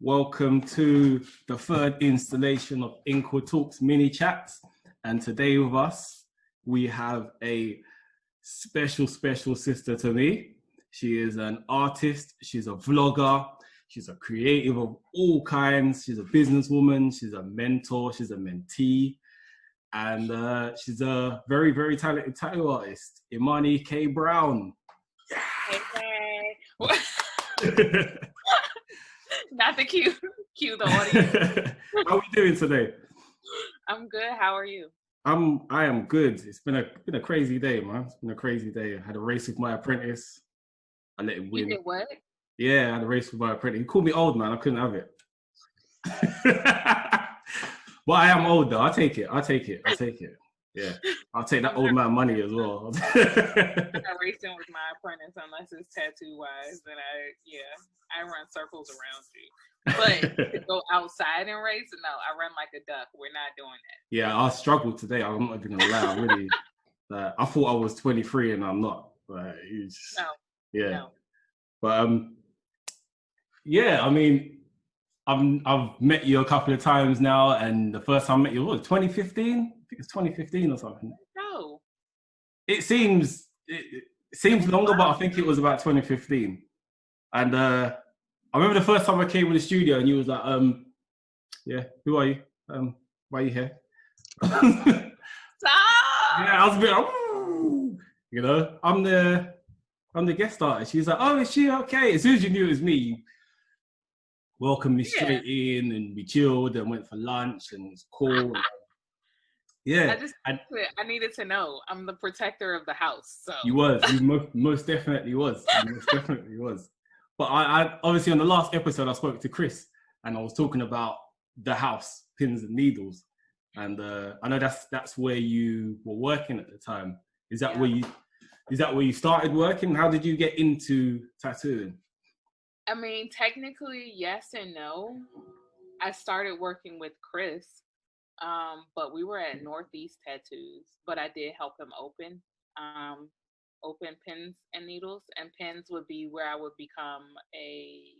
Welcome to the third installation of Inkwa Talks mini chats. And today with us, we have a special sister to me. She is an artist, she's a vlogger, she's a creative of all kinds, she's a businesswoman, she's a mentor, she's a mentee, and she's a very talented tattoo artist, Imani K. Brown. Hey. Not the cue the audience. How are you doing today? I'm good. How are you? I am good. It's been a crazy day, man. It's been a crazy day. I had a race with my apprentice. I let him win. You did what? Yeah, I had a race with my apprentice. He called me old, man. I couldn't have it. But I am old though. I'll take it. Yeah. I'll take that old man money as well. I'm not racing with my apprentice unless it's tattoo wise. Then I run circles around you. But to go outside and race, no, I run like a duck. We're not doing that. Yeah, I struggled today. I'm not even gonna lie. Really, I thought I was 23 and I'm not. But No. But yeah. I mean, I've met you a couple of times now, and the first time I met you was 2015. I think it's 2015 or something. No. It seems longer, but I think it was about 2015. And I remember the first time I came in the studio, and you was like, yeah, who are you? Why are you here? Stop! Yeah, I was a bit, you know, I'm the guest artist. She was like, oh, is she okay? As soon as you knew it was me, you welcomed me straight in, and we chilled and went for lunch, and it was cool. Yeah. I needed to know. I'm the protector of the house. So you most definitely was. You most definitely was. But I obviously on the last episode I spoke to Chris, and I was talking about the house, pins and needles, and I know that's where you were working at the time. Is that where you started working? How did you get into tattooing? I mean, technically, yes and no. I started working with Chris, but we were at Northeast Tattoos, but I did help him open pins and needles, and pins would be where I would become a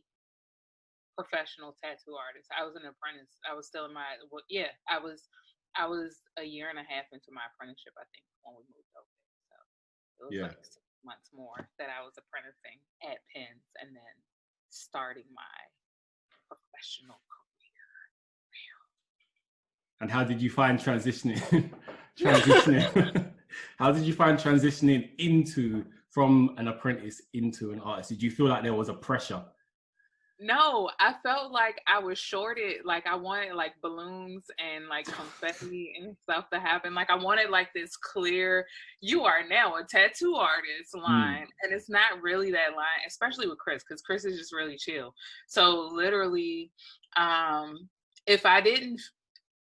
professional tattoo artist. I was an apprentice. I was still in my, I was a year and a half into my apprenticeship, I think, when we moved over. So it was like 6 months more that I was apprenticing at pins and then starting my professional career. And how did you find transitioning? How did you find transitioning from an apprentice into an artist? Did you feel like there was a pressure? No, I felt like I was shorted. Like I wanted like balloons and like confetti and stuff to happen. Like I wanted like this clear, you are now a tattoo artist line. And it's not really that line, especially with Chris, because Chris is just really chill. So literally, if I didn't,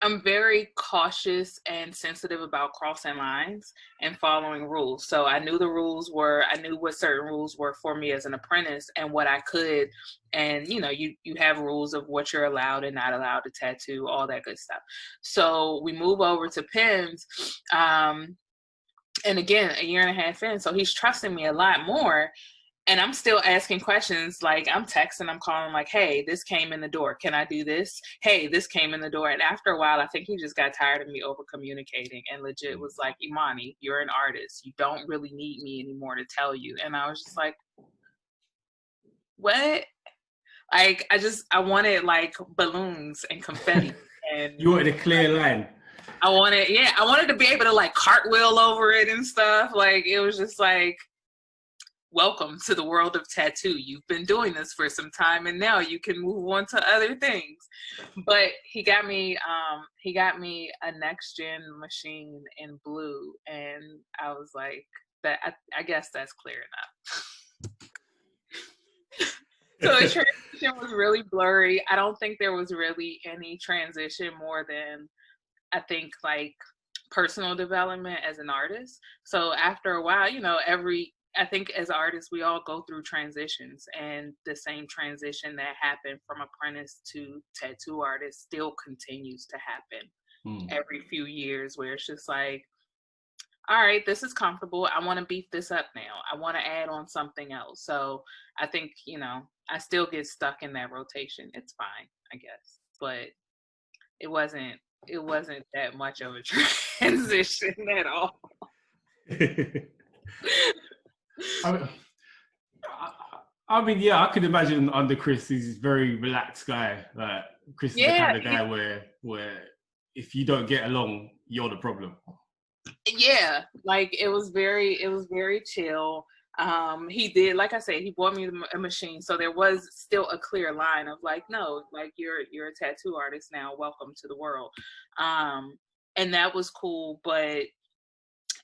I'm very cautious and sensitive about crossing lines and following rules. So I knew I knew what certain rules were for me as an apprentice and what I could. And, you know, you have rules of what you're allowed and not allowed to tattoo, all that good stuff. So we move over to pins. And again, a year and a half in, so he's trusting me a lot more. And I'm still asking questions, like I'm texting, I'm calling like, hey, this came in the door. Can I do this? Hey, this came in the door. And after a while, I think he just got tired of me over communicating and legit was like, Imani, you're an artist. You don't really need me anymore to tell you. And I was just like, what? Like, I wanted like balloons and confetti. And you wanted a clear line. I wanted to be able to like cartwheel over it and stuff. Like, it was just like, welcome to the world of tattoo. You've been doing this for some time and now you can move on to other things. But he got me a next gen machine in blue, and I was like, that I guess that's clear enough. So the transition was really blurry. I don't think there was really any transition more than I think like personal development as an artist. So after a while, you know, I think as artists, we all go through transitions, and the same transition that happened from apprentice to tattoo artist still continues to happen every few years, where it's just like, all right, this is comfortable. I want to beef this up now. I want to add on something else. So I think, I still get stuck in that rotation. It's fine, I guess. But it wasn't that much of a transition at all. I mean, yeah, I could imagine under Chris, he's a very relaxed guy. Like Chris is the kind of guy where if you don't get along, you're the problem. Yeah, like it was very chill. He did, like I said, he bought me a machine, so there was still a clear line of like, no, like you're a tattoo artist now, welcome to the world. And that was cool, but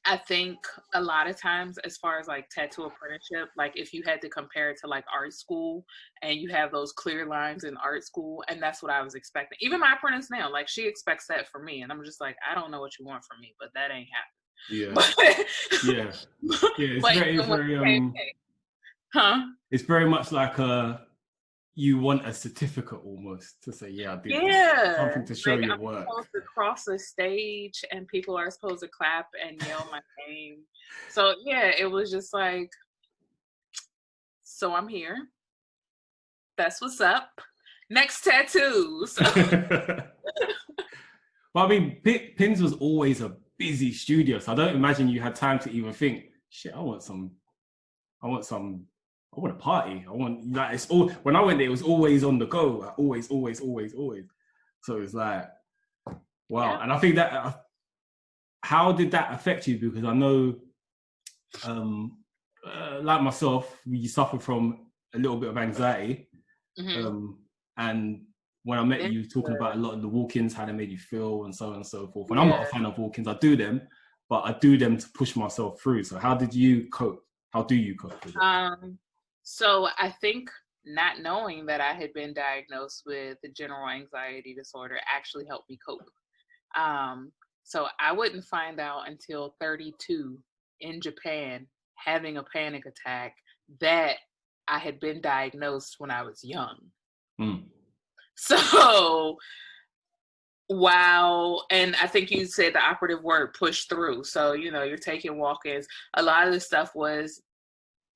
I think a lot of times as far as like tattoo apprenticeship, like if you had to compare it to like art school and you have those clear lines in art school, and that's what I was expecting. Even my apprentice now, like she expects that from me, and I'm just like, I don't know what you want from me, but that ain't happening. Yeah. It's very much like you want a certificate almost to say, yeah, I did this. Something to show your work. I'm supposed to cross the stage and people are supposed to clap and yell my name. So yeah, it was just like, so I'm here. That's what's up. Next tattoos. Well, I mean, Pins was always a busy studio, so I don't imagine you had time to even think, shit, I want a party. I want, like, it's all, when I went there, it was always on the go. Like, always. So it's like, wow. Yeah. And I think that, how did that affect you? Because I know, like myself, we suffer from a little bit of anxiety. Mm-hmm. And when I met you talking about a lot of the walk-ins, how they made you feel and so on and so forth. And I'm not a fan of walk-ins. I do them, but I do them to push myself through. So how did you cope? How do you cope with it? So I think not knowing that I had been diagnosed with the general anxiety disorder actually helped me cope. So I wouldn't find out until 32 in Japan, having a panic attack, that I had been diagnosed when I was young. So wow. And I think you said the operative word, push through. So, you're taking walk-ins. A lot of the stuff was,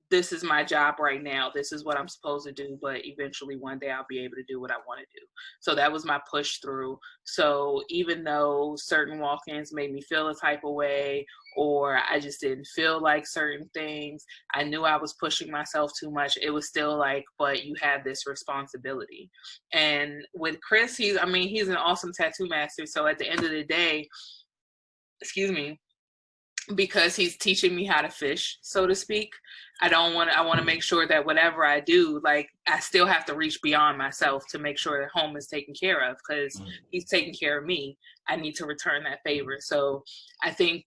this is my job right now. This is what I'm supposed to do. But eventually one day I'll be able to do what I want to do. So that was my push through. So even though certain walk-ins made me feel a type of way, or I just didn't feel like certain things, I knew I was pushing myself too much. It was still like, but you have this responsibility. And with Chris, he's an awesome tattoo master. So at the end of the day, because he's teaching me how to fish, so to speak, I want to make sure that whatever I do, like, I still have to reach beyond myself to make sure that home is taken care of, because he's taking care of me. I need to return that favor. So I think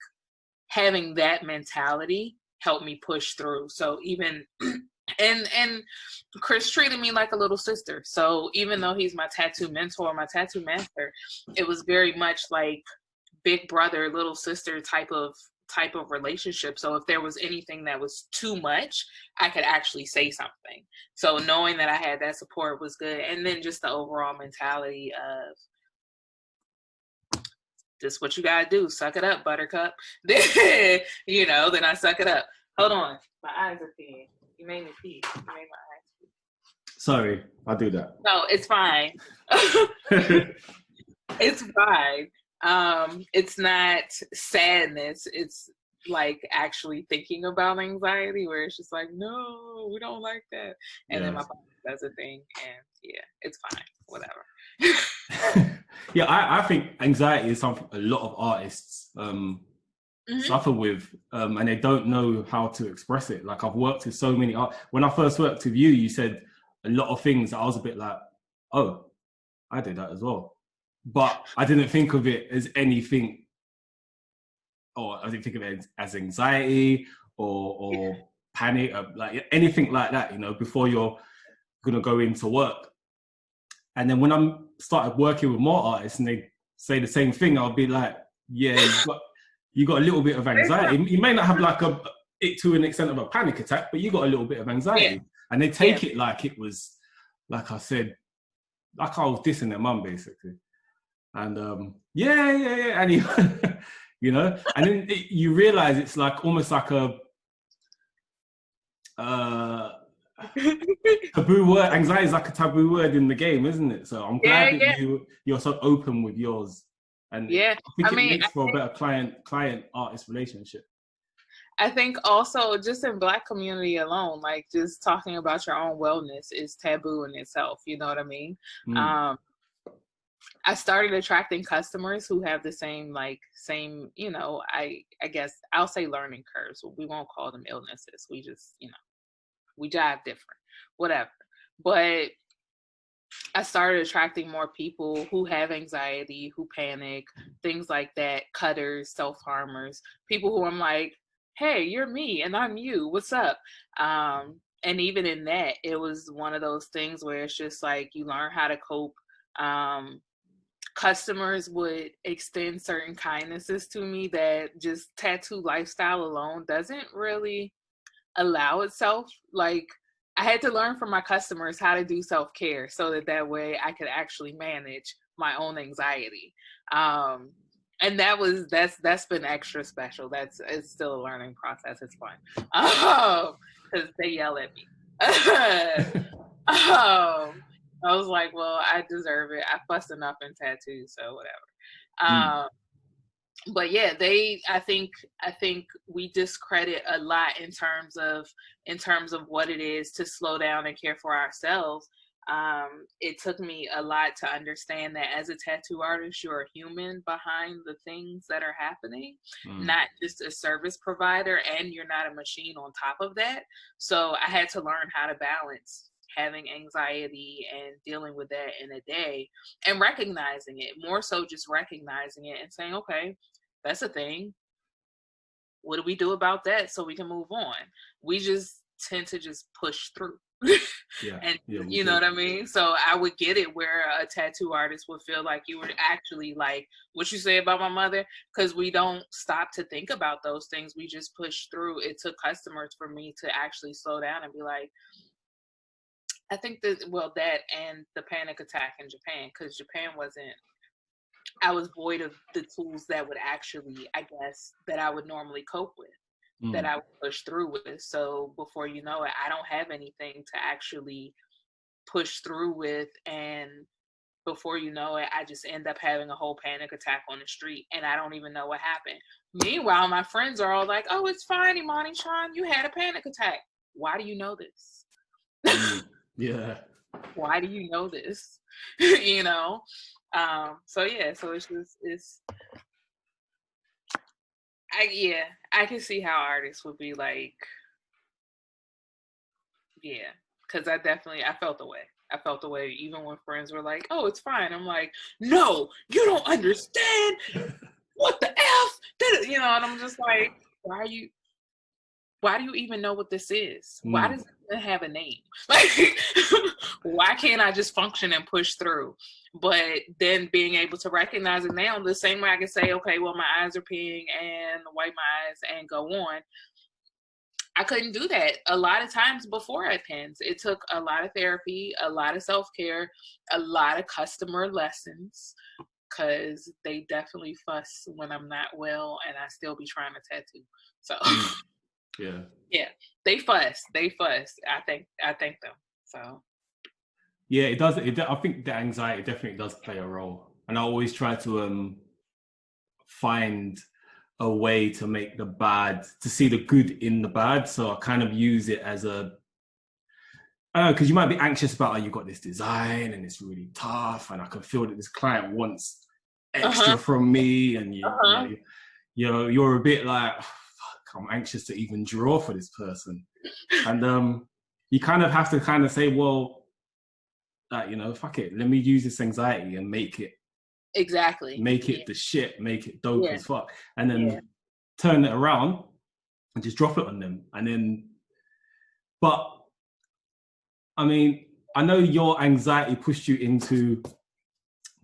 having that mentality helped me push through. So even, and Chris treated me like a little sister. So even though he's my tattoo mentor, my tattoo master, it was very much like big brother, little sister type of relationship. So if there was anything that was too much, I could actually say something. So knowing that I had that support was good. And then just the overall mentality of, this is what you gotta do, suck it up, buttercup. Then I suck it up. Hold on, my eyes are peeing. You made me pee. You made my eyes pee. Sorry, I'll do that. No, it's fine. It's fine. It's not sadness. It's like actually thinking about anxiety, where it's just like, no, we don't like that. And then my body does a thing, and yeah, it's fine, whatever. Yeah, I think anxiety is something a lot of artists suffer with, and they don't know how to express it. Like, I've worked with so many art. When I first worked with you, you said a lot of things that I was a bit like, oh, I did that as well. But I didn't think of it as anything, or I didn't think of it as anxiety or panic, or like anything like that, before you're going to go into work. And then when I started working with more artists and they say the same thing, I'll be like, yeah, you got a little bit of anxiety. You may not have like it to an extent of a panic attack, but you got a little bit of anxiety. Yeah. And they take it like it was, like I said, like I was dissing their mum, basically. And And you know? And then you realize it's like almost like a taboo word. Anxiety is like a taboo word in the game, isn't it? So I'm glad that you're so open with yours. And I think it makes for a better client-artist relationship. I think also just in Black community alone, like just talking about your own wellness is taboo in itself. You know what I mean? I started attracting customers who have the same, you know, I guess I'll say learning curves. We won't call them illnesses. We just, you know, we jive different, whatever. But I started attracting more people who have anxiety, who panic, things like that, cutters, self-harmers, people who I'm like, hey, you're me and I'm you. What's up? And even in that, it was one of those things where it's just like you learn how to cope. Customers would extend certain kindnesses to me that just tattoo lifestyle alone doesn't really allow itself. Like, I had to learn from my customers how to do self-care so that way I could actually manage my own anxiety. And that's been extra special. It's still a learning process. It's fun. Because they yell at me. I was like, well, I deserve it. I fuss enough in tattoos, so whatever. But yeah, I think we discredit a lot in terms of what it is to slow down and care for ourselves. It took me a lot to understand that as a tattoo artist, you're a human behind the things that are happening, not just a service provider, and you're not a machine on top of that. So I had to learn how to balance having anxiety and dealing with that in a day and recognizing it, more so just recognizing it and saying, okay, that's a thing. What do we do about that so we can move on? We just tend to just push through. You know what I mean? So I would get it where a tattoo artist would feel like you were actually like what you say about my mother, because we don't stop to think about those things. We just push through. It took customers for me to actually slow down and be like, I think that and the panic attack in Japan, because Japan I was void of the tools that would actually, I guess, that I would normally cope with, that I would push through with. So before you know it, I don't have anything to actually push through with. And before you know it, I just end up having a whole panic attack on the street and I don't even know what happened. Meanwhile, my friends are all like, oh, it's fine, Imani Chan, you had a panic attack. Why do you know this? Yeah. Why do you know this? You know? So I can see how artists would be like, because I felt the way. I felt the way even when friends were like, oh, it's fine. I'm like, no, you don't understand. What the F? You know, and I'm just like, why do you even know what this is? Why does it have a name? Like, why can't I just function and push through? But then being able to recognize it now, the same way I can say, okay, well, my eyes are peeing and wipe my eyes and go on. I couldn't do that a lot of times before I pens. It took a lot of therapy, a lot of self-care, a lot of customer lessons, because they definitely fuss when I'm not well and I still be trying to tattoo. So yeah, they fuss. I thank them. So yeah, it does. I think the anxiety definitely does play a role, and I always try to find a way to make to see the good in the bad. So I kind of use it as I don't know, because you might be anxious about, oh, you've got this design and it's really tough, and I can feel that this client wants extra from me, and you're a bit like, oh, fuck, I'm anxious to even draw for this person, and you kind of have to kind of say, well, fuck it, let me use this anxiety and make it the shit, make it dope as fuck, and then turn it around and just drop it on them. And then, but I mean, I know your anxiety pushed you into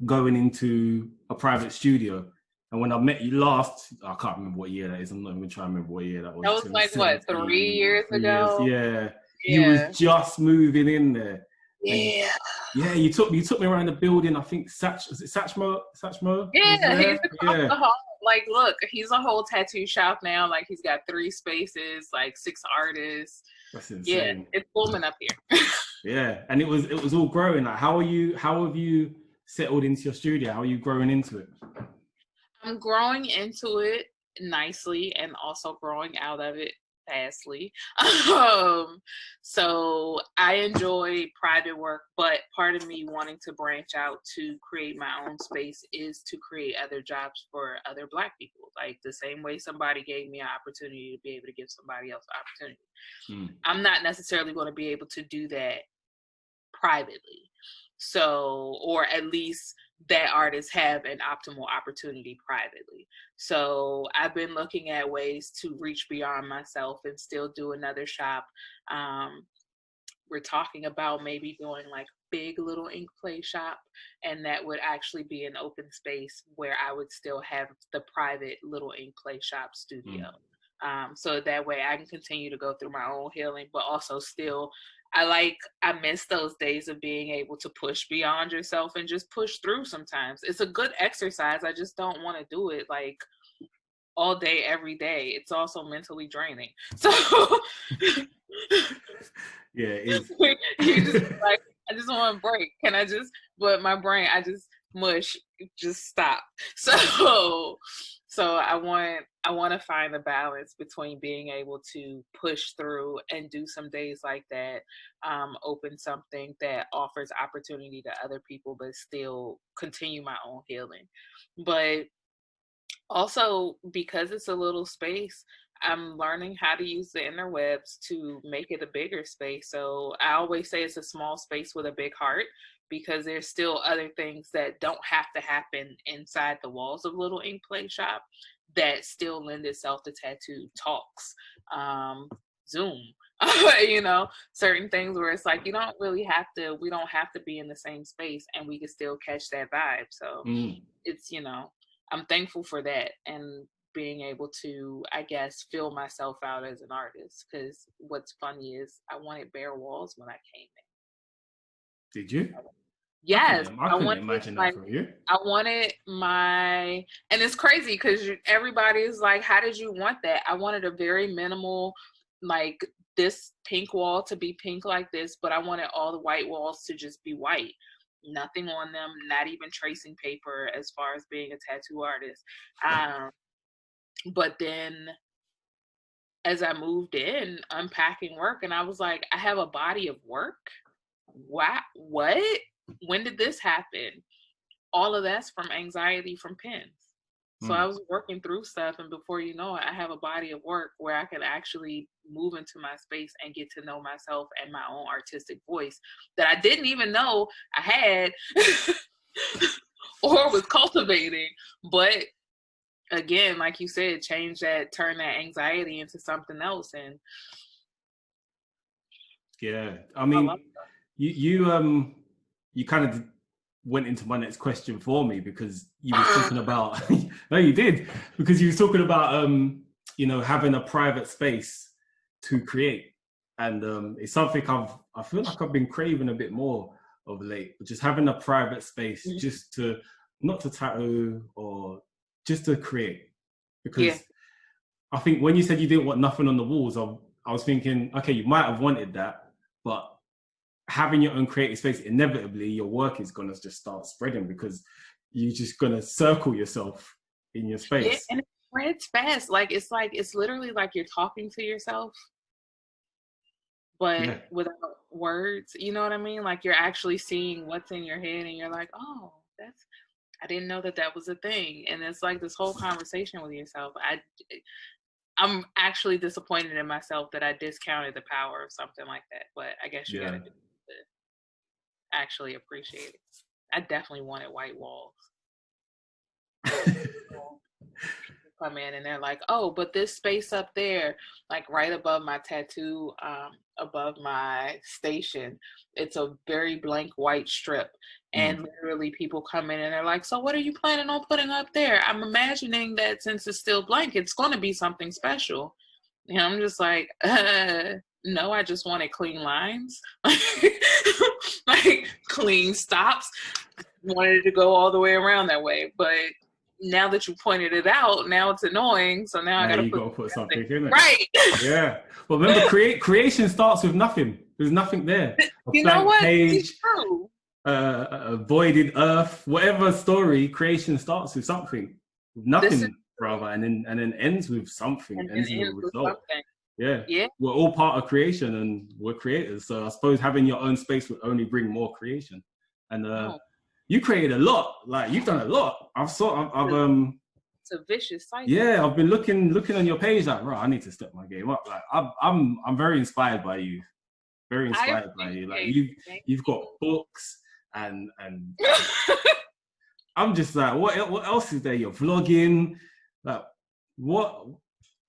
going into a private studio, and when I met you last, I can't remember what year that is, I'm not even trying to remember what year that was. That was like what, 3 years ago? Yeah, you was just moving in there. Yeah. Yeah, you took me around the building. I think Satchmo. Yeah, he's across the hall. like, look, he's a whole tattoo shop now. Like, he's got 3 spaces, like 6 artists. That's insane. Yeah, it's booming up here. Yeah, and it was all growing. Like, how have you settled into your studio? How are you growing into it? I'm growing into it nicely and also growing out of it fastly. So I enjoy private work, but part of me wanting to branch out to create my own space is to create other jobs for other Black people. Like the same way somebody gave me an opportunity to be able to give somebody else an opportunity. I'm not necessarily going to be able to do that privately. So, or at least that artists have an optimal opportunity privately. So I've been looking at ways to reach beyond myself and still do another shop. We're talking about maybe doing like big little ink play shop, and that would actually be an open space where I would still have the private little ink play shop studio. So that way I can continue to go through my own healing, but also still I miss those days of being able to push beyond yourself and just push through sometimes. It's a good exercise. I just don't want to do it like all day, every day. It's also mentally draining. So yeah, it is. You just like, I just want a break. But my brain, I just mush, just stop. So I want to find a balance between being able to push through and do some days like that, open something that offers opportunity to other people, but still continue my own healing. But also, because it's a little space, I'm learning how to use the interwebs to make it a bigger space. So I always say it's a small space with a big heart, because there's still other things that don't have to happen inside the walls of Little Ink Play Shop that still lend itself to tattoo talks, Zoom, certain things where it's like, we don't have to be in the same space and we can still catch that vibe. So it's, I'm thankful for that, and being able to, I guess, fill myself out as an artist. Because what's funny is I wanted bare walls when I came in. Did you? Yes. I couldn't imagine that from you. I wanted and it's crazy because everybody is like, how did you want that? I wanted a very minimal, like this pink wall to be pink like this, but I wanted all the white walls to just be white. Nothing on them, not even tracing paper as far as being a tattoo artist. But then as I moved in, unpacking work, and I was like, I have a body of work? What? When did this happen? All of that's from anxiety from pens. So I was working through stuff, and before you know it, I have a body of work where I can actually move into my space and get to know myself and my own artistic voice that I didn't even know I had or was cultivating. But again, like you said, turn that anxiety into something else. And yeah, I mean, you kind of went into my next question for me, because you were talking about no, you did, because you were talking about having a private space to create, and it's something I feel like I've been craving a bit more of late, just having a private space, just to not to tattoo or just to create. Because I think when you said you didn't want nothing on the walls, I was thinking, okay, you might have wanted that, but having your own creative space, inevitably your work is going to just start spreading, because you're just going to circle yourself in your space. Yeah, and it spreads fast. It's literally like you're talking to yourself, but without words. You know what I mean? Like you're actually seeing what's in your head, and you're like, oh, I didn't know that was a thing. And it's like this whole conversation with yourself. I'm actually disappointed in myself that I discounted the power of something like that. But I guess you gotta do it to actually appreciate it. I definitely wanted white walls. Come in and they're like, oh, but this space up there, like right above my tattoo, above my station, it's a very blank white strip. And literally people come in and they're like, so what are you planning on putting up there? I'm imagining that since it's still blank, it's going to be something special. And I'm just like, no, I just wanted clean lines, like clean stops. Wanted it to go all the way around that way. But now that you pointed it out, now it's annoying. So now I gotta put something in it. Right. Yeah. Well, remember, creation starts with nothing. There's nothing there. You know what? Page, it's true. A voided earth, whatever story, creation starts with something, nothing, rather, and then ends with something, ends with a result. Yeah, we're all part of creation, and we're creators. So I suppose having your own space would only bring more creation. And you created a lot. Like, you've done a lot. It's a vicious cycle. Yeah, I've been looking on your page. Like, right, I need to step my game up. Like, I'm very inspired by you. Very inspired by you. Like, you've got books. And I'm just like, what else is there? You're vlogging, like,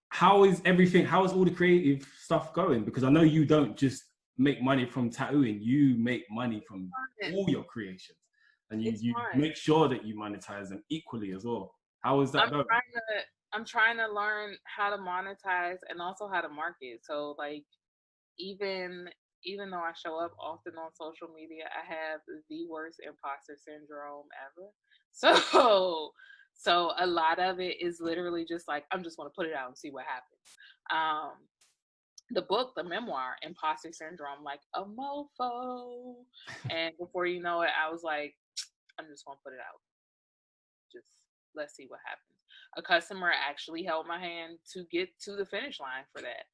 how is all the creative stuff going? Because I know you don't just make money from tattooing, you make money from all your creations, and you make sure that you monetize them equally as well. How is that going? I'm trying to learn how to monetize and also how to market. So, like, even though I show up often on social media, I have the worst imposter syndrome ever. So a lot of it is literally just like, I'm just going to put it out and see what happens. The book, the memoir, Imposter Syndrome, like a mofo. And before you know it, I was like, I'm just going to put it out. Just let's see what happens. A customer actually held my hand to get to the finish line for that.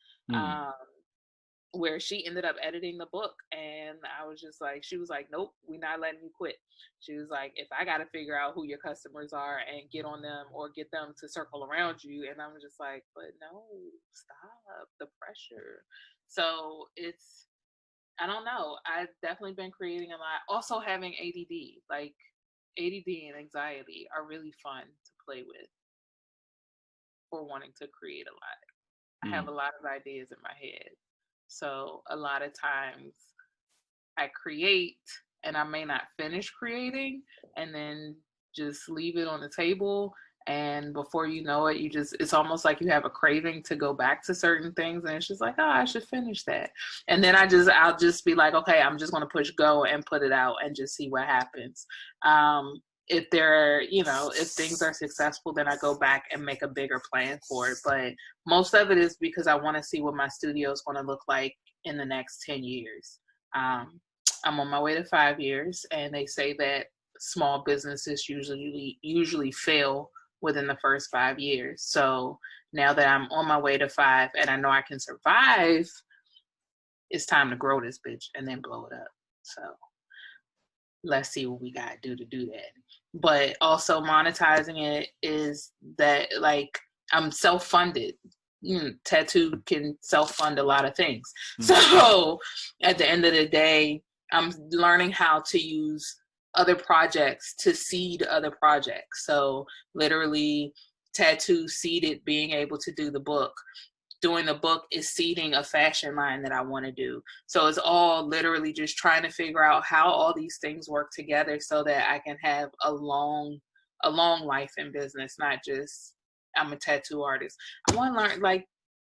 Where she ended up editing the book, and I was just like, she was like, nope, we're not letting you quit. She was like, if I got to figure out who your customers are and get on them or get them to circle around you. And I'm just like, but no, stop the pressure. So I don't know. I've definitely been creating a lot. Also having ADD, like ADD and anxiety are really fun to play with for wanting to create a lot. I have a lot of ideas in my head. So a lot of times I create and I may not finish creating and then just leave it on the table. And before you know it, it's almost like you have a craving to go back to certain things. And it's just like, oh, I should finish that. And then I'll just be like, okay, I'm just going to push go and put it out and just see what happens. If if things are successful, then I go back and make a bigger plan for it. But most of it is because I want to see what my studio is going to look like in the next 10 years. I'm on my way to 5 years, and they say that small businesses usually fail within the first 5 years. So now that I'm on my way to 5 and I know I can survive, it's time to grow this bitch and then blow it up. So let's see what we got to do that. But also monetizing it is that, like, I'm self-funded. Tattoo can self-fund a lot of things. So at the end of the day, I'm learning how to use other projects to seed other projects. So literally Tattoo seeded being able to do the book. Doing the book is seeding a fashion line that I want to do. So it's all literally just trying to figure out how all these things work together so that I can have a long life in business, not just I'm a tattoo artist. I want to learn, like,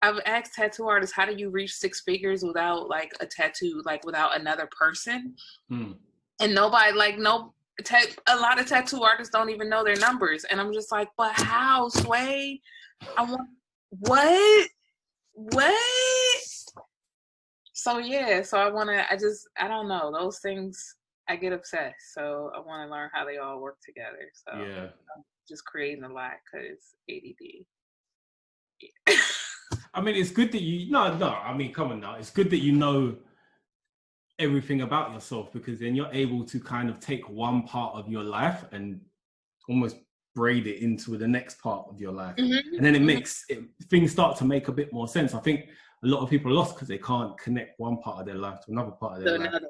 I've asked tattoo artists, how do you reach 6 figures without like a tattoo, like without another person? And nobody, like, a lot of tattoo artists don't even know their numbers. And I'm just like, but how, Sway? What? So yeah, so I don't know, those things, I get obsessed. So I want to learn how they all work together. So yeah, I'm just creating a lot because ADD. Yeah. I mean, it's good that come on now. It's good that you know everything about yourself, because then you're able to kind of take one part of your life and almost braid it into the next part of your life. And then things start to make a bit more sense. I think a lot of people are lost because they can't connect one part of their life to another part of their life.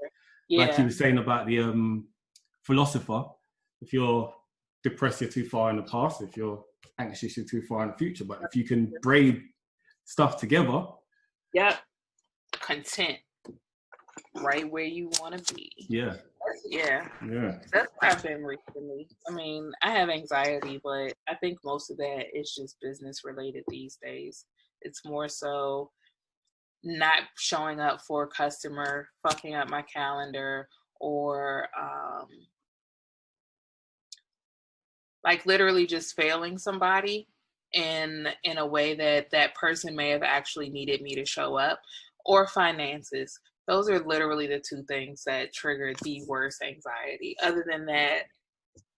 Yeah. Like you were saying about the philosopher, if you're depressed, you're too far in the past. If you're anxious, you're too far in the future. But if you can braid stuff together, content right where you want to be. Yeah. That's what I've been recently. I mean, I have anxiety, but I think most of that is just business related these days. It's more so not showing up for a customer, fucking up my calendar, or like literally just failing somebody in a way that that person may have actually needed me to show up, or finances. Those are literally the two things that trigger the worst anxiety. Other than that,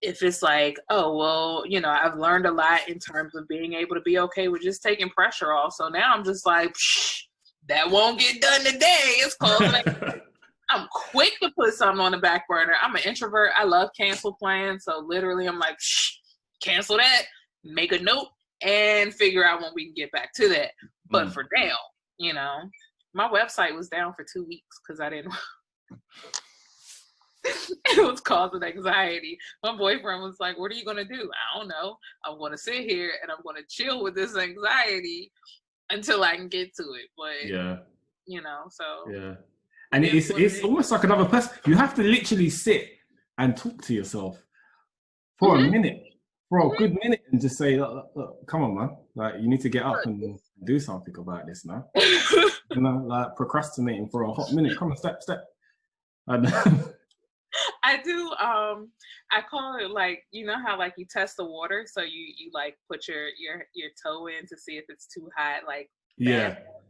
if it's like, oh, well, you know, I've learned a lot in terms of being able to be okay with just taking pressure off. So now I'm just like, psh, that won't get done today. It's called I'm quick to put something on the back burner. I'm an introvert. I love cancel plans. So literally I'm like, shh, cancel that, make a note, and figure out when we can get back to that. But for now, you know, my website was down for 2 weeks because I didn't it was causing anxiety. My boyfriend was like, what are you going to do? I don't know. I'm going to sit here and I'm going to chill with this anxiety until I can get to it. But, you know, so. Yeah. And it's almost like another person. You have to literally sit and talk to yourself for a minute, for a good minute, and just say, look, come on, man. Like, you need to get up and do something about this now. You know, like procrastinating for a hot minute. Come on, step. And I do, I call it like, you know how like you test the water, so you like put your toe in to see if it's too hot, like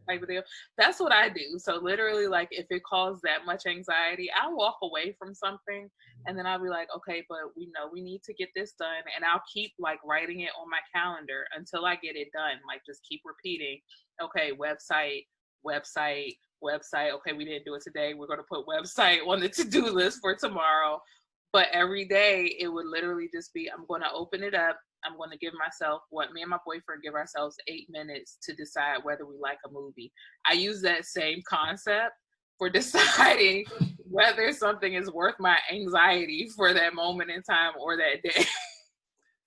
type of deal. That's what I do. So literally, like if it caused that much anxiety, I'll walk away from something and then I'll be like, okay, but we know we need to get this done, and I'll keep like writing it on my calendar until I get it done. Like just keep repeating, okay, website. Okay, we didn't do it today. We're going to put website on the to-do list for tomorrow. But every day it would literally just be, I'm going to open it up. I'm going to give myself, what me and my boyfriend give ourselves 8 minutes to decide whether we like a movie. I use that same concept for deciding whether something is worth my anxiety for that moment in time or that day.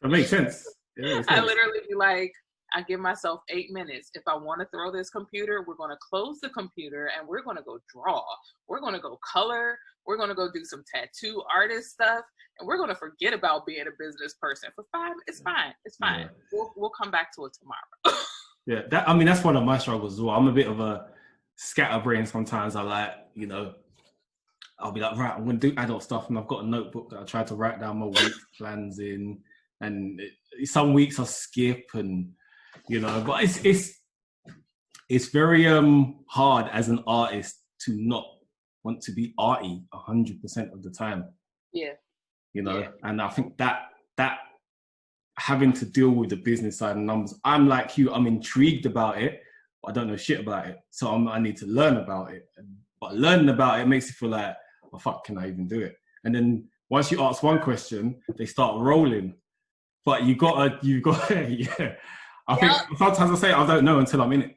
That makes sense. I literally be like, I give myself 8 minutes. If I want to throw this computer, we're going to close the computer and we're going to go draw. We're going to go color. We're going to go do some tattoo artist stuff. And we're going to forget about being a business person for 5. It's fine. It's fine. Yeah. We'll come back to it tomorrow. Yeah. I mean, that's one of my struggles as well. I'm a bit of a scatterbrain sometimes. I like, you know, I'll be like, right, I'm going to do adult stuff. And I've got a notebook that I try to write down my week plans in. And some weeks I skip and, you know, but it's very hard as an artist to not want to be arty 100% of the time. Yeah. You know, and I think that having to deal with the business side and numbers, I'm like you, I'm intrigued about it, but I don't know shit about it. So I need to learn about it. But learning about it makes you feel like, well, fuck, can I even do it? And then once you ask one question, they start rolling. But you got yeah. I think sometimes I say I don't know until I'm in it.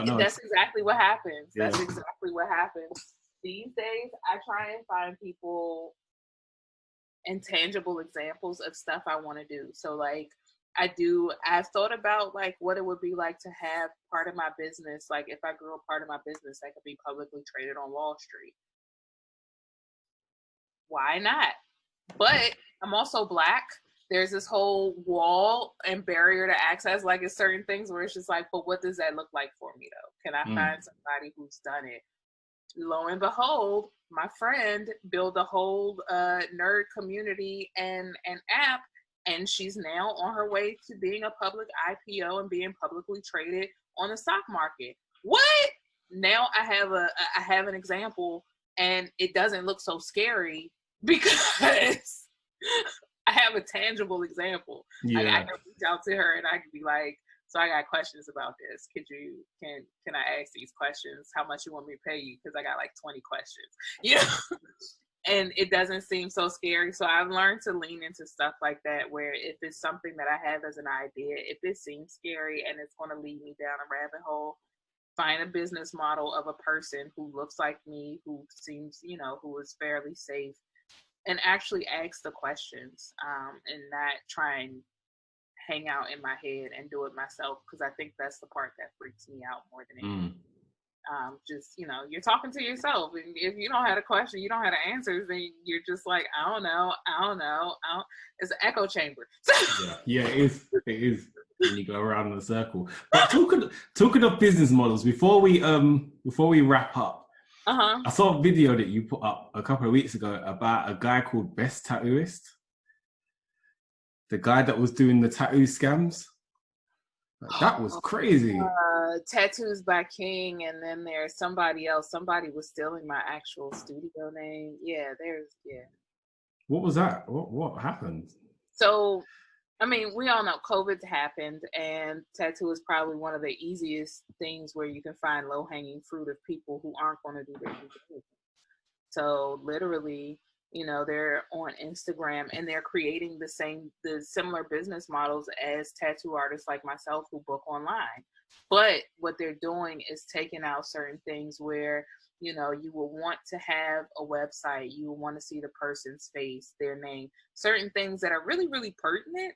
That's exactly what happens. Yeah. That's exactly what happens. These days, I try and find people intangible examples of stuff I want to do. So like I've thought about like what it would be like to have part of my business, like if I grew a part of my business that could be publicly traded on Wall Street. Why not? But I'm also Black. There's this whole wall and barrier to access. Like it's certain things where it's just like, but what does that look like for me though? Can I find somebody who's done it? Lo and behold, my friend built a whole nerd community and an app, and she's now on her way to being a public IPO and being publicly traded on the stock market. What? Now I have an example, and it doesn't look so scary because I have a tangible example. Yeah. I can reach out to her and I can be like, so I got questions about this. Can I ask these questions? How much you want me to pay you? Because I got like 20 questions. You know? And it doesn't seem so scary. So I've learned to lean into stuff like that, where if it's something that I have as an idea, if it seems scary and it's going to lead me down a rabbit hole, find a business model of a person who looks like me, who seems, you know, who is fairly safe, and actually ask the questions, and not try and hang out in my head and do it myself, because I think that's the part that freaks me out more than anything. Just, you know, you're talking to yourself, and if you don't have a question, you don't have the answers, then you're just like, I don't know. It's an echo chamber. Yeah, it is. When you go around in a circle. But talking of business models, before we wrap up, I saw a video that you put up a couple of weeks ago about a guy called Best Tattooist. The guy that was doing the tattoo scams. That was crazy. Tattoos by King, and then there's somebody else. Somebody was stealing my actual studio name. Yeah. What was that? What happened? So, I mean, we all know COVID happened, and tattoo is probably one of the easiest things where you can find low-hanging fruit of people who aren't going to do their due diligence. So literally, they're on Instagram and they're creating the similar business models as tattoo artists like myself who book online. But what they're doing is taking out certain things where, you will want to have a website, you will want to see the person's face, their name, certain things that are really, really pertinent,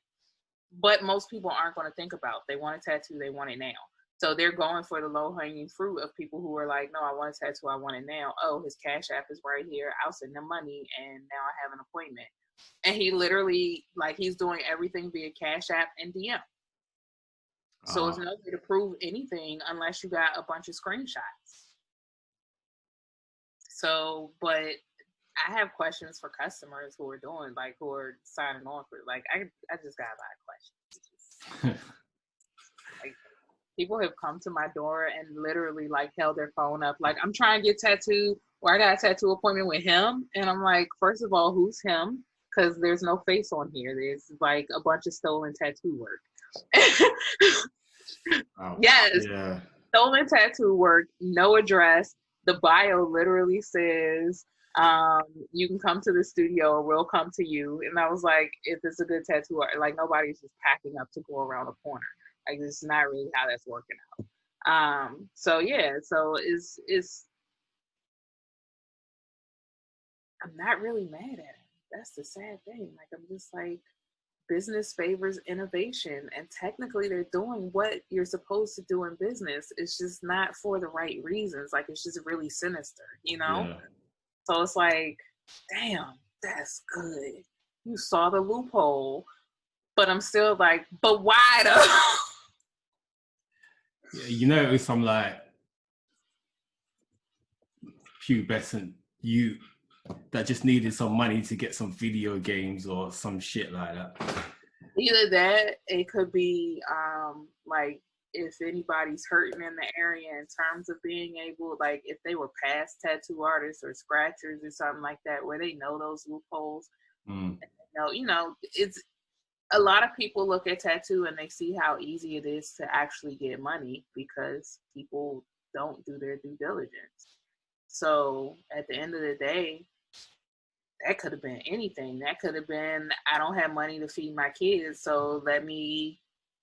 but most people aren't going to think about. They want a tattoo, they want it now. So they're going for the low-hanging fruit of people who are like, no, I want a tattoo, I want it now. Oh, his Cash App is right here. I'll send them money, and now I have an appointment. And he literally, he's doing everything via Cash App and DM. So it's no way to prove anything unless you got a bunch of screenshots. So, but I have questions for customers who are doing, who are signing on for, I just got a lot of questions. People have come to my door and literally held their phone up. I'm trying to get tattooed, or I got a tattoo appointment with him. And I'm like, first of all, who's him? Because there's no face on here. There's a bunch of stolen tattoo work. Yes. Yeah. Stolen tattoo work, no address. The bio literally says, you can come to the studio or we'll come to you. And I was like, if it's a good tattoo art, nobody's just packing up to go around a corner. It's not really how that's working out. So it's I'm not really mad at it. That's the sad thing. I'm just business favors innovation, and technically they're doing what you're supposed to do in business. It's just not for the right reasons. It's just really sinister, Yeah. So it's damn, that's good. You saw the loophole, but I'm still but why though? Yeah, some pubescent youth that just needed some money to get some video games or some shit like that. Either that, it could be if anybody's hurting in the area in terms of being able, if they were past tattoo artists or scratchers or something like that, where they know those loopholes. And it's a lot of people look at tattoo and they see how easy it is to actually get money because people don't do their due diligence. So at the end of the day, that could have been anything. That could have been, I don't have money to feed my kids, so let me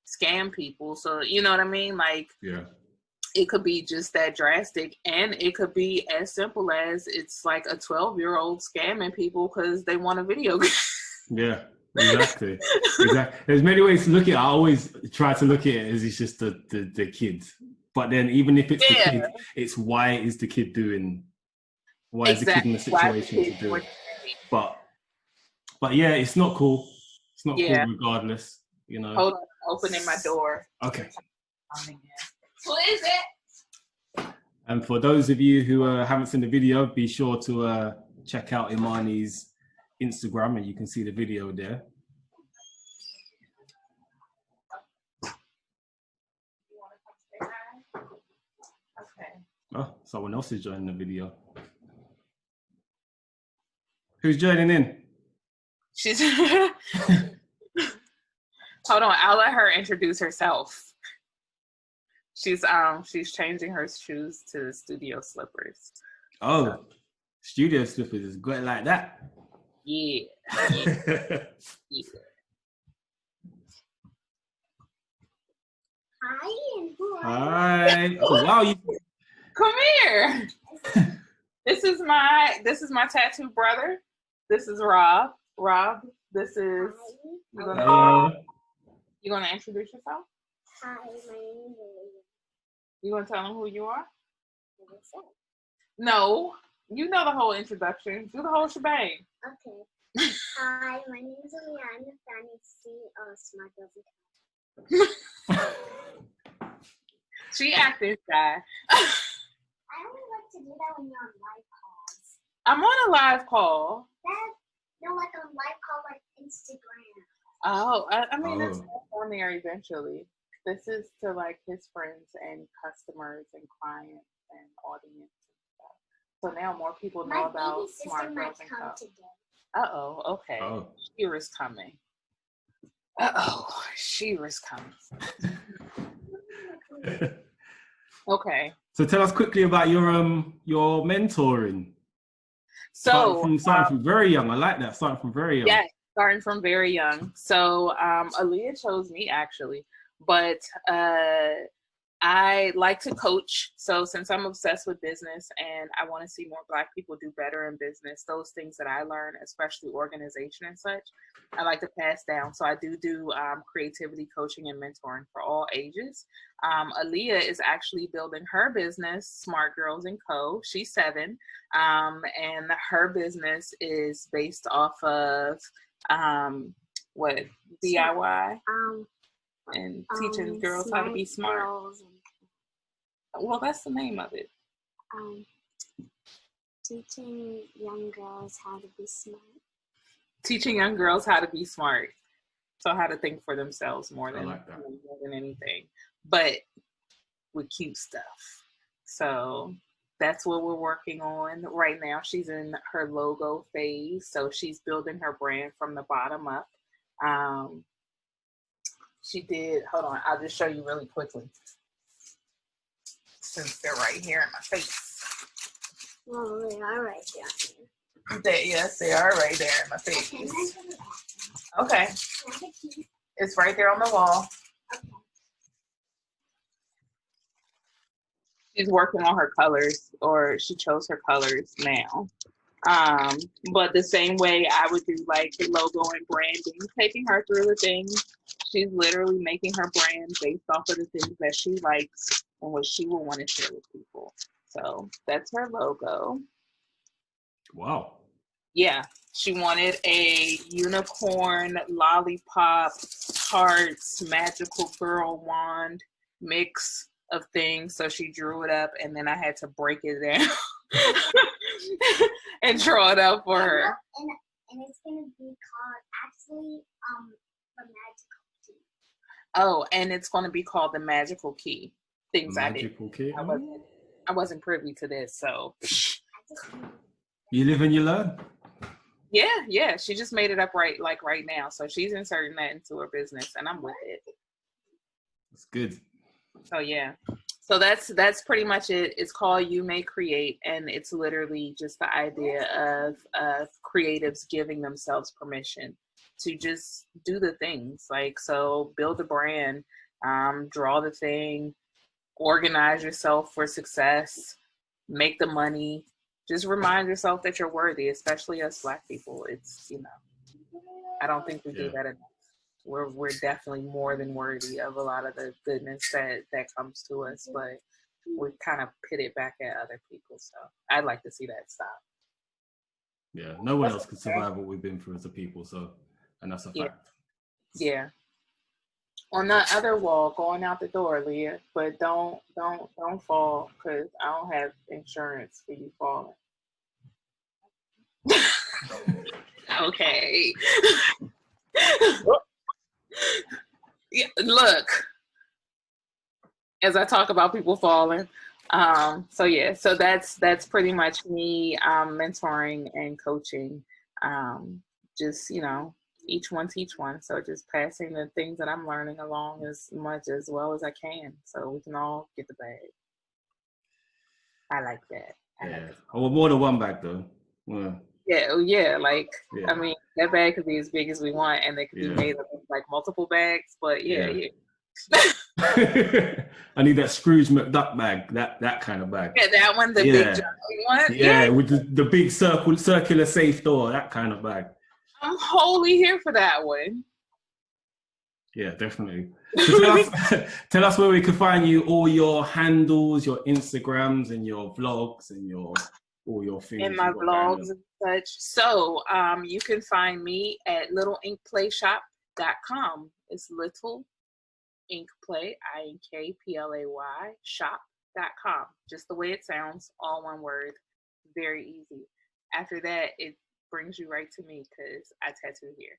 scam people. So, you know what I mean? Yeah. It could be just that drastic, and it could be as simple as it's a 12-year-old scamming people because they want a video game. Yeah. Exactly. There's many ways to look at it. I always try to look at it as it's just the kids. But then even if it's the kid, it's why is the kid doing, why is the kid in the situation to do it? But yeah, it's not cool. It's not cool regardless, Hold on, opening my door. Okay. Who is it? And for those of you who haven't seen the video, be sure to check out Imani's Instagram and you can see the video there. Okay. Oh, someone else is joining the video. Who's joining in? She's hold on, I'll let her introduce herself. She's changing her shoes to studio slippers. Oh, so. Studio slippers is good like that. Yeah. Yeah. Hi. Oh wow. Come here. This is my tattoo brother. This is Rob. Rob, this is you gonna introduce yourself? Hi, my name is Lily. You gonna tell them who you are? No. You know the whole introduction. Do the whole shebang. Okay. Hi, my name is Lily. I'm the fan of Smart Doesn't. She acting shy. I only like to do that when you're on live calls. I'm on a live call. No, like on live call, like Instagram. Oh, I mean, it's Oh, on there eventually. This is to like his friends and customers and clients and audience and stuff. So now more people know My about baby sister Smart might Girls and come Co. today. Uh-oh, okay. oh. Shira's coming. Uh-oh, Shira's coming. Okay. So tell us quickly about your mentoring. So, Starting from very young. I like that. Starting from very young. yeah, starting from very young. So, Aaliyah chose me actually, but I like to coach. So since I'm obsessed with business and I want to see more Black people do better in business, those things that I learn, especially organization and such, I like to pass down. So I do creativity coaching and mentoring for all ages. Aaliyah is actually building her business, Smart Girls and Co. She's 7, and her business is based off of what DIY and teaching girls how to be smart. Well, that's the name of it. Teaching young girls how to be smart. Teaching young girls how to be smart. So how to think for themselves more than anything. But with cute stuff. So that's what we're working on right now. She's in her logo phase. So she's building her brand from the bottom up. She did, hold on, I'll just show you really quickly. Since they're right here in my face. Well, they are right there. Yes, they are right there in my face. Okay. It's right there on the wall. Okay. She's working on her colors, or she chose her colors now. But the same way I would do like the logo and branding, taking her through the things. She's literally making her brand based off of the things that she likes and what she will want to share with people. So that's her logo. Wow. Yeah, she wanted a unicorn, lollipop, hearts, magical girl wand mix of things. So she drew it up, and then I had to break it down and draw it up for her. And it's gonna be called actually the magical key. Oh, and it's gonna be called the magical key. Things Magical key. I wasn't privy to this, so. You live and you learn. Yeah. She just made it up right now. So she's inserting that into her business, and I'm with it. That's good. So yeah. So that's pretty much it. It's called You May Create, and it's literally just the idea of creatives giving themselves permission to just do the things. Like, so build a brand, draw the thing, organize yourself for success, make the money. Just remind yourself that you're worthy, especially us Black people. It's, I don't think we do that enough. We're definitely more than worthy of a lot of the goodness that comes to us, but we kind of pit it back at other people. So I'd like to see that stop. Yeah, no one else could survive what we've been through as a people. So, and that's a fact. Yeah. On the other wall, going out the door, Leah, but don't fall, because I don't have insurance for you falling. Okay. Yeah, look, as I talk about people falling. So that's pretty much me mentoring and coaching. Just, each one teach one. So just passing the things that I'm learning along as well as I can, so we can all get the bag. I like that. I want more than one bag though. Yeah. I mean, that bag could be as big as we want, and they could be made of like multiple bags. But yeah. I need that Scrooge McDuck bag, that kind of bag. Yeah, that one, the big giant one. Yeah, with the big circular safe door, that kind of bag. I'm wholly here for that one. Yeah, definitely. So tell us where we can find you, all your handles, your Instagrams, and your vlogs, and all your things. In my vlogs and such. So you can find me at littleinkplayshop.com. It's Little Ink Play, INKPLAY shop.com. Just the way it sounds, all one word. Very easy. After that, it brings you right to me because I tattoo here.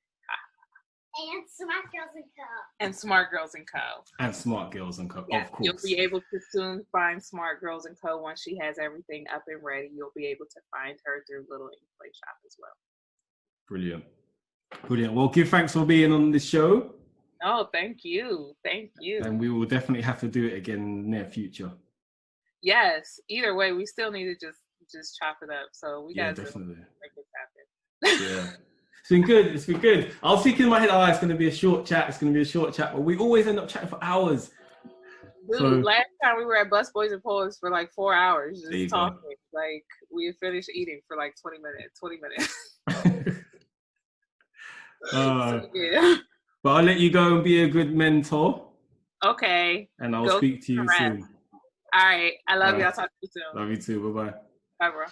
And Smart Girls and Co. And Smart Girls and Co. And Smart Girls and Co. Yeah, Of course. you'll be able to soon find Smart Girls and Co. Once she has everything up and ready. You'll be able to find her through Little Inkwa Shop as well. Brilliant. Brilliant. Well, give thanks for being on this show. Oh, thank you. Thank you. And we will definitely have to do it again in the near future. Yes. Either way, we still need to just chop it up. So we got to definitely make this happen. Yeah. It's been good. It's been good. I was thinking in my head, it's going to be a short chat. It's going to be a short chat. But we always end up chatting for hours. Dude, So, last time we were at Bus Boys and Poets for like 4 hours just talking. Go. Like we finished eating for like 20 minutes. So, yeah. But I'll let you go and be a good mentor. Okay. And I'll speak to you soon. All right. I love you. I'll talk to you soon. Love you too. Bye-bye. Bye, bro.